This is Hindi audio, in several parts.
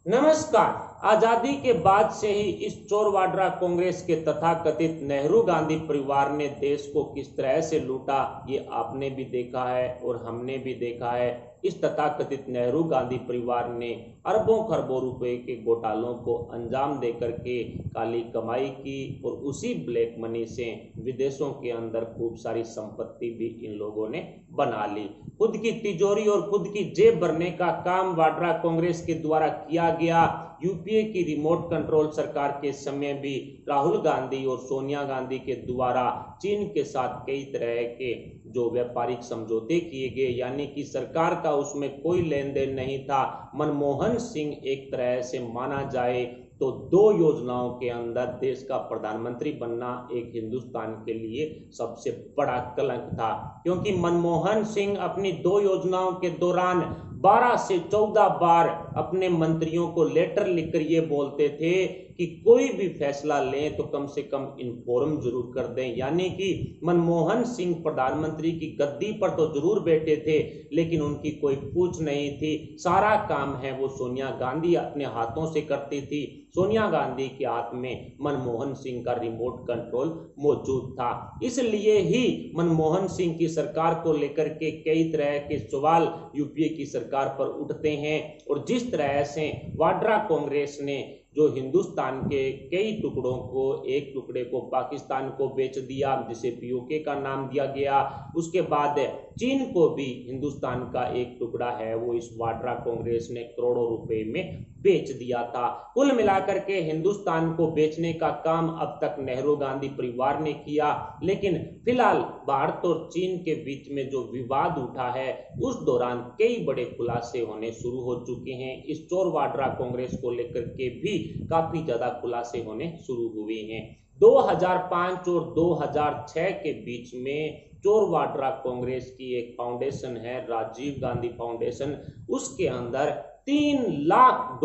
नमस्कार। आजादी के बाद से ही इस चोर वाड्रा कांग्रेस के तथाकथित नेहरू गांधी परिवार ने देश को किस तरह से लूटा, ये आपने भी देखा है और हमने भी देखा है। इस तथाकथित नेहरू गांधी परिवार ने अरबों खरबों रुपए के घोटालों को अंजाम देकर के काली कमाई की और उसी ब्लैक मनी से विदेशों के अंदर खूब सारी संपत्ति भी इन लोगों ने बना ली। खुद की तिजोरी और खुद की जेब भरने का काम वाड्रा कांग्रेस के द्वारा किया गया। यूपीए की रिमोट कंट्रोल सरकार के समय भी राहुल गांधी और सोनिया गांधी के द्वारा चीन के साथ कई तरह के जो व्यापारिक समझौते किए गए, यानी कि सरकार का उसमें कोई लेन देन नहीं था। मनमोहन सिंह एक तरह से माना जाए तो दो योजनाओं के अंदर देश का प्रधानमंत्री बनना एक हिंदुस्तान के लिए सबसे बड़ा कलंक था, क्योंकि मनमोहन सिंह अपनी दो योजनाओं के दौरान 12 से 14 बार अपने मंत्रियों को लेटर लिखकर ये बोलते थे कि कोई भी फैसला लें तो कम से कम इन्फॉर्म जरूर कर दें। यानी कि मनमोहन सिंह प्रधानमंत्री की गद्दी पर तो जरूर बैठे थे, लेकिन उनकी कोई पूछ नहीं थी। सारा काम है वो सोनिया गांधी अपने हाथों से करती थी। सोनिया गांधी के हाथ में मनमोहन सिंह का रिमोट कंट्रोल मौजूद था। इसलिए ही मनमोहन सिंह की सरकार को लेकर के कई तरह के सवाल यूपीए की सरकार पर उठते हैं। और जिस तरह से वाड्रा कांग्रेस ने जो हिंदुस्तान के कई टुकड़ों को, एक टुकड़े को पाकिस्तान को बेच दिया जिसे पीओके का नाम दिया गया, उसके बाद चीन को भी हिंदुस्तान का एक टुकड़ा है वो इस वाड्रा कांग्रेस ने करोड़ों रुपए में बेच दिया था। कुल मिलाकर के हिंदुस्तान को बेचने का काम अब तक नेहरू गांधी परिवार ने किया। लेकिन फिलहाल भारत और चीन के बीच में जो विवाद उठा है उस दौरान कई बड़े खुलासे होने शुरू हो चुके हैं। इस चोर वाड्रा कांग्रेस को लेकर के भी काफी ज्यादा खुलासे होने शुरू हुए हैं। 2005 और 2006 के बीच में चोर वाड्रा कांग्रेस की एक फाउंडेशन है, राजीव गांधी फाउंडेशन, उसके अंदर $3 लाख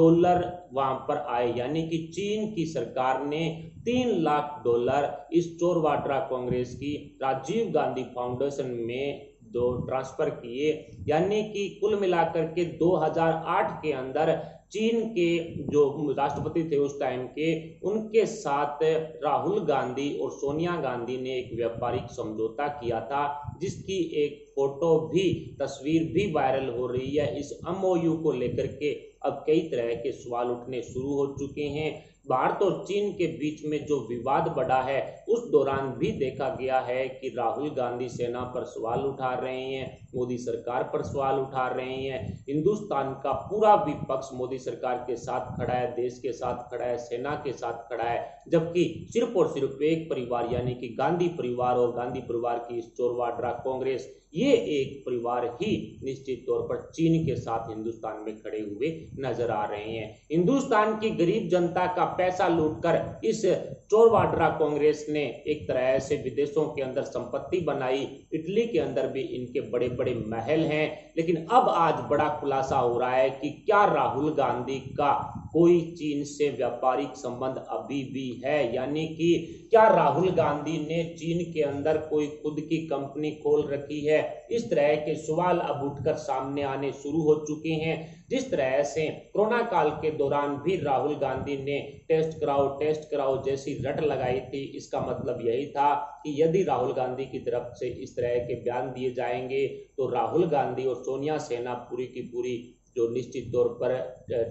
वहां पर आए। यानी कि चीन की सरकार ने $3 लाख इस चोर वाड्रा कांग्रेस की राजीव गांधी फाउंडेशन में ट्रांसफर किए। यानी कि कुल मिलाकर के 2008 के अंदर चीन के जो राष्ट्रपति थे उस टाइम के, उनके साथ राहुल गांधी और सोनिया गांधी ने एक व्यापारिक समझौता किया था, जिसकी एक फोटो भी, तस्वीर भी वायरल हो रही है। इस एमओयू को लेकर के अब कई तरह के सवाल उठने शुरू हो चुके हैं। भारत और चीन के बीच में जो विवाद बढ़ा है उस दौरान भी देखा गया है कि राहुल गांधी सेना पर सवाल उठा रहे हैं, मोदी सरकार पर सवाल उठा रहे हैं। हिंदुस्तान का पूरा विपक्ष मोदी सरकार के साथ खड़ा है, देश के साथ खड़ा है, सेना के साथ खड़ा है, जबकि सिर्फ और सिर्फ एक परिवार यानी कि गांधी परिवार और गांधी परिवार की इस चोर वाड्रा कांग्रेस, ये एक परिवार ही निश्चित तौर पर चीन के साथ हिंदुस्तान में खड़े हुए नजर आ रहे हैं। हिंदुस्तान की गरीब जनता का पैसा लूटकर इस चोर वाड्रा कांग्रेस ने एक तरह से विदेशों के अंदर संपत्ति बनाई। इटली के अंदर भी इनके बड़े बड़े महल हैं। लेकिन अब आज बड़ा खुलासा हो रहा है कि क्या राहुल गांधी का कोई चीन से व्यापारिक संबंध अभी भी है, यानी कि क्या राहुल गांधी ने चीन के अंदर कोई खुद की कंपनी खोल रखी है। इस तरह के सवाल अब उठकर सामने आने शुरू हो चुके हैं। जिस तरह से कोरोना काल के दौरान भी राहुल गांधी ने टेस्ट कराओ जैसी रट लगाई थी, इसका मतलब यही था कि यदि राहुल गांधी की तरफ से इस तरह के बयान दिए जाएंगे तो राहुल गांधी और सोनिया सेना पूरी की पूरी जो निश्चित तौर पर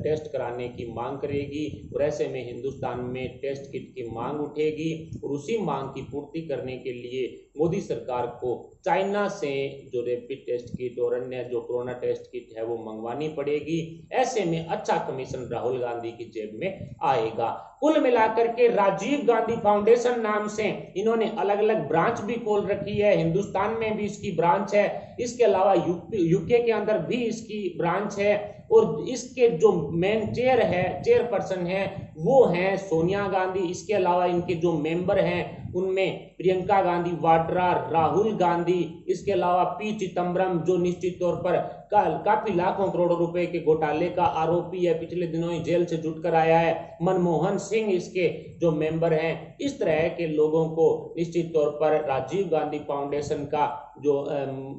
टेस्ट कराने की मांग करेगी, और ऐसे में हिंदुस्तान में टेस्ट किट की मांग उठेगी और उसी मांग की पूर्ति करने के लिए मोदी सरकार को चाइना से जो रैपिड टेस्ट किट और अन्य जो कोरोना टेस्ट किट है वो मंगवानी पड़ेगी। ऐसे में अच्छा कमीशन राहुल गांधी की जेब में आएगा। कुल मिलाकर के राजीव गांधी फाउंडेशन नाम से इन्होंने अलग अलग ब्रांच भी खोल रखी है। हिंदुस्तान में भी इसकी ब्रांच है, इसके अलावा यूके के अंदर भी इसकी ब्रांच है। और इसके जो मेन चेयरपर्सन है वो हैं सोनिया गांधी। इसके अलावा इनके जो मेंबर हैं उनमें प्रियंका गांधी वाड्रा, राहुल गांधी, इसके अलावा पी चिदम्बरम जो निश्चित तौर पर काफी लाखों करोड़ों रुपए के घोटाले का आरोपी है, पिछले दिनों ही जेल से जुटकर आया है। मनमोहन सिंह इसके जो मेंबर हैं। इस तरह के लोगों को निश्चित तौर पर राजीव गांधी फाउंडेशन का जो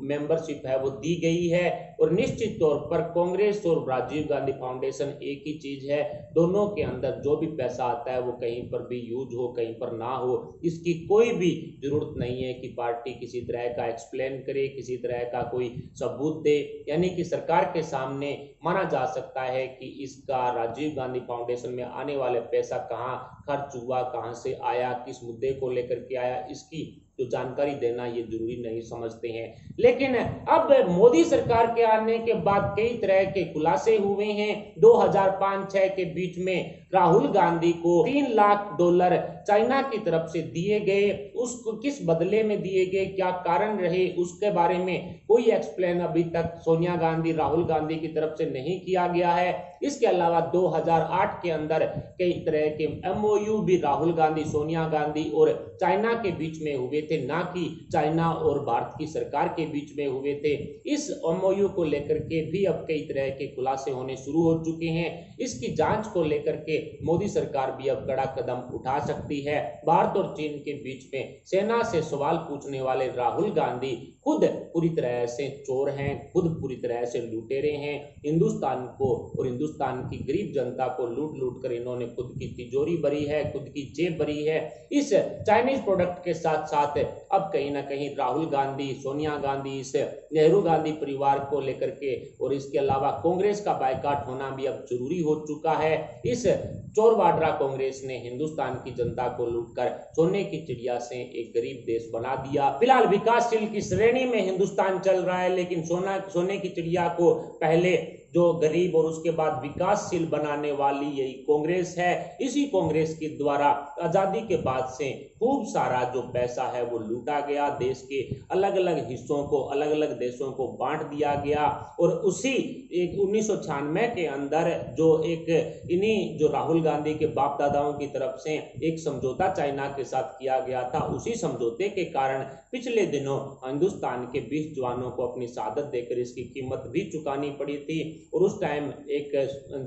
मेंबरशिप है वो दी गई है। और निश्चित तौर पर कांग्रेस और राजीव गांधी फाउंडेशन एक ही चीज है, दोनों के अंदर जो भी पैसा आता है वो कहीं पर भी यूज हो, कहीं पर ना हो, इसकी कोई भी जरूरत नहीं है कि पार्टी किसी तरह का एक्सप्लेन करे, किसी तरह का कोई सबूत दे। यानी कि सरकार के सामने माना जा सकता है कि इसका राजीव गांधी फाउंडेशन में आने वाले पैसा कहाँ खर्च हुआ, कहाँ से आया, किस मुद्दे को लेकर के आया, इसकी जो जानकारी देना ये जरूरी नहीं समझते हैं। लेकिन अब मोदी सरकार के आने के बाद कई तरह के खुलासे हुए हैं। 2005-06 के बीच में राहुल गांधी को $3 लाख चाइना की तरफ से दिए गए, उसको किस बदले में दिए गए, क्या कारण रहे, उसके बारे में कोई एक्सप्लेन अभी तक सोनिया गांधी राहुल गांधी की तरफ से नहीं किया गया है। इसके अलावा 2008 के अंदर कई तरह के MOU भी राहुल गांधी, सोनिया गांधी और चाइना के बीच में हुए थे, ना कि चाइना और भारत की सरकार के बीच में हुए थे। इस MOU को लेकर के भी अब कई तरह के खुलासे होने शुरू हो चुके हैं। इसकी जांच को लेकर के मोदी सरकार भी अब कड़ा कदम उठा सकती है। भारत और चीन के बीच में सेना से सवाल पूछने वाले राहुल गांधी खुद पूरी तरह से चोर हैं, खुद पूरी तरह से लुटेरे हैं। हिंदुस्तान को और हिंदुस्तान की गरीब जनता को लूट लूट कर इन्होंने खुद की तिजोरी भरी है, खुद की जेब भरी है। इस चाइनीज प्रोडक्ट के साथ साथ अब कहीं ना कहीं राहुल गांधी, सोनिया गांधी, इस नेहरू गांधी परिवार को लेकर के और इसके अलावा कांग्रेस का बायकॉट होना भी अब जरूरी हो चुका है। इस चोर वाड्रा कांग्रेस ने हिंदुस्तान की जनता को लूटकर सोने की चिड़िया से एक गरीब देश बना दिया। फिलहाल विकासशील की श्रेणी में हिंदुस्तान चल रहा है, लेकिन सोने की चिड़िया को पहले जो गरीब और उसके बाद विकासशील बनाने वाली यही कांग्रेस है। इसी कांग्रेस के द्वारा आजादी के बाद से खूब सारा जो पैसा है वो लूटा गया, देश के अलग अलग हिस्सों को, अलग अलग देशों को बांट दिया गया। और उसी 1996 के अंदर जो एक इन्हीं जो राहुल गांधी के बाप दादाओं की तरफ से एक समझौता चाइना के साथ किया गया था, उसी समझौते के कारण पिछले दिनों हिंदुस्तान के 20 जवानों को अपनी शहादत देकर इसकी कीमत भी चुकानी पड़ी थी। और उस टाइम एक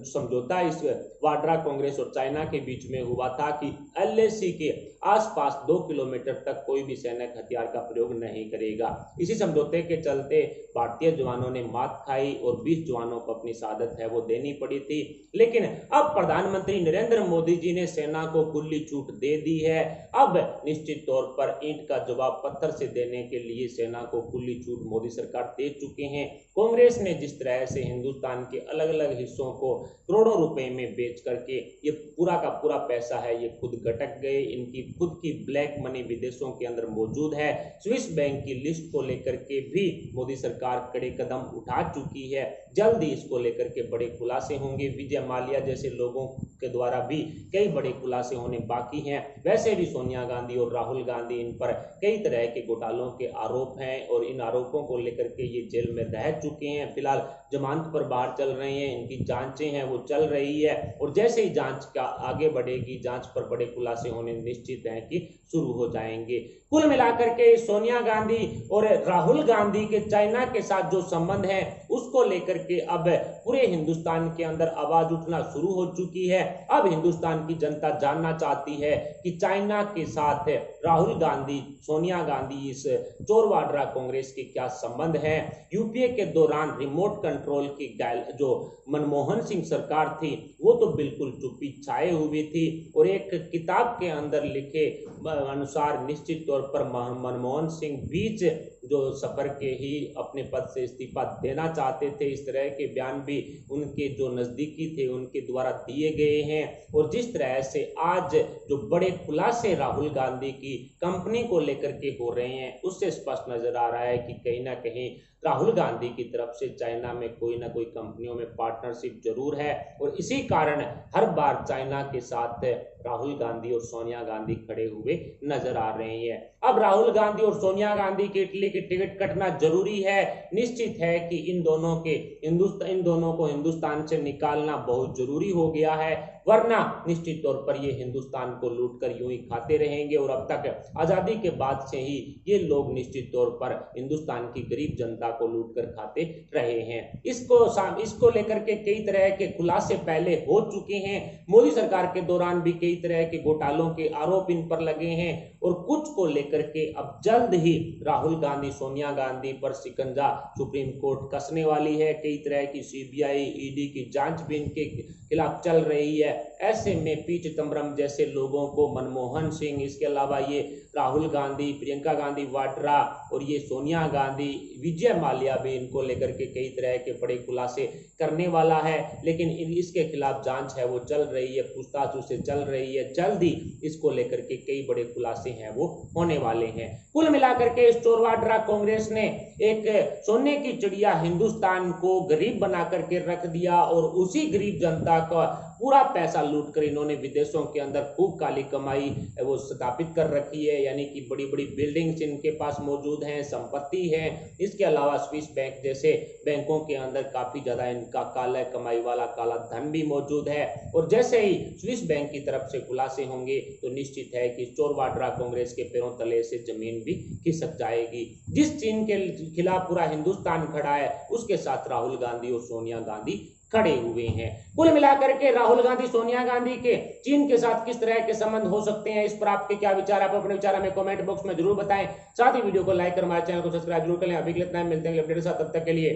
समझौता इस वाड्रा कांग्रेस और चाइना के बीच में हुआ था कि LAC के आसपास 2 किलोमीटर तक कोई भी सैनिक हथियार का प्रयोग नहीं करेगा। इसी समझौते के चलते भारतीय जवानों ने मात खाई और 20 जवानों को अपनी शहादत है वो देनी पड़ी थी। लेकिन अब प्रधानमंत्री नरेंद्र मोदी जी ने सेना को खुली छूट दे दी है। अब निश्चित तौर पर ईंट का जवाब पत्थर से देने के लिए सेना को खुली छूट मोदी सरकार दे चुके हैं। कांग्रेस ने जिस तरह से हिंदुस्तान के अलग अलग हिस्सों को करोड़ों रुपए में बेच करके ये पूरा का पूरा पैसा है ये खुद गटक गए, इनकी खुद की ब्लैक मनी विदेशों के अंदर मौजूद है। स्विस बैंक की लिस्ट को लेकर के भी मोदी सरकार कड़े कदम उठा चुकी है। जल्द ही इसको लेकर के बड़े खुलासे होंगे। विजय माल्या जैसे लोगों के द्वारा भी कई बड़े खुलासे होने बाकी हैं। वैसे भी सोनिया गांधी और राहुल गांधी, इन पर कई तरह के घोटालों के आरोप हैं और इन आरोपों को लेकर के ये जेल में रह चुके हैं। फिलहाल जमानत पर बाहर चल रहे हैं, इनकी जांचें हैं वो चल रही है और जैसे ही जांच का आगे बढ़ेगी, जांच पर बड़े खुलासे होने निश्चित है कि शुरू हो जाएंगे। कुल मिलाकर के सोनिया गांधी और राहुल गांधी के चाइना के साथ जो संबंध है उसको लेकर के अब पूरे हिंदुस्तान के अंदर आवाज उठना शुरू हो चुकी है। अब हिंदुस्तान की जनता जानना चाहती है कि चाइना के साथ राहुल गांधी, सोनिया गांधी, इस चोर वाड्रा कांग्रेस के क्या संबंध है। यूपीए के दौरान रिमोट कंट्रोल की जो मनमोहन सिंह सरकार थी वो तो बिल्कुल चुप्पी छाए हुई थी और एक किताब के अंदर लिखे अनुसार निश्चित तौर पर मनमोहन सिंह बीच जो सफर के ही अपने पद से इस्तीफा देना चाहते थे। इस तरह के बयान भी उनके जो नजदीकी थे उनके द्वारा दिए गए हैं। और जिस तरह से आज जो बड़े खुलासे राहुल गांधी की कंपनी को लेकर के हो रहे हैं उससे स्पष्ट नजर आ रहा है कि कहीं ना कहीं राहुल गांधी की तरफ से चाइना में कोई ना कोई कंपनियों में पार्टनरशिप जरूर है और इसी कारण हर बार चाइना के साथ राहुल गांधी और सोनिया गांधी खड़े हुए नजर आ रहे हैं। अब राहुल गांधी और सोनिया गांधी के इटली की टिकट कटना जरूरी है। निश्चित है कि इन दोनों को हिंदुस्तान से निकालना बहुत जरूरी हो गया है, वरना निश्चित तौर पर ये हिंदुस्तान को लूटकर यूं ही खाते रहेंगे। और अब तक आजादी के बाद से ही ये लोग निश्चित तौर पर हिंदुस्तान की गरीब जनता को लूटकर खाते रहे हैं। इसको लेकर के कई तरह के खुलासे पहले हो चुके हैं। मोदी सरकार के दौरान भी कई कई तरह के घोटालों के आरोप इन पर लगे हैं और कुछ को लेकर के अब जल्द ही राहुल गांधी सोनिया गांधी पर शिकंजा सुप्रीम कोर्ट कसने वाली है। कई तरह की सीबीआई ईडी की जांच भी इनके खिलाफ चल रही है। ऐसे में पी चिदम्बरम जैसे लोगों को, मनमोहन सिंह, इसके अलावा ये राहुल गांधी, प्रियंका गांधी वाड्रा और ये सोनिया गांधी, विजय माल्या भी इनको लेकर के कई तरह के बड़े खुलासे करने वाला है। लेकिन इसके खिलाफ जांच है वो चल रही है, पूछताछ उससे चल रही है। जल्द ही इसको लेकर के कई बड़े खुलासे हैं वो होने वाले हैं। कुल मिलाकर के इस चोर वाड्रा कांग्रेस ने एक सोने की चिड़िया हिंदुस्तान को गरीब बना करके रख दिया और उसी गरीब जनता का पूरा पैसा लूट कर इन्होंने विदेशों के अंदर खूब काली कमाई वो स्थापित कर रखी है। यानी कि बड़ी बड़ी बिल्डिंग्स इनके पास मौजूद हैं, संपत्ति है। इसके अलावा स्विस बैंक जैसे बैंकों के अंदर काफी ज्यादा इनका काला कमाई वाला काला धन भी मौजूद है। और जैसे ही स्विस बैंक की तरफ से खुलासे होंगे तो निश्चित है कि चोर वाड्रा कांग्रेस के पैरों तले से जमीन भी खिसक जाएगी। जिस चीन के खिलाफ पूरा हिंदुस्तान खड़ा है उसके साथ राहुल गांधी और सोनिया गांधी खड़े हुए हैं। कुल मिलाकर के राहुल गांधी सोनिया गांधी के चीन के साथ किस तरह के संबंध हो सकते हैं, इस पर आपके क्या विचार, आप अपने विचार हमें कमेंट बॉक्स में जरूर बताएं। साथ ही वीडियो को लाइक कर हमारे चैनल को सब्सक्राइब जरूर करें। अभी के लिए इतना, मिलते हैं अपडेट के साथ, तब तक के लिए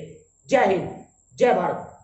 जय हिंद, जय भारत।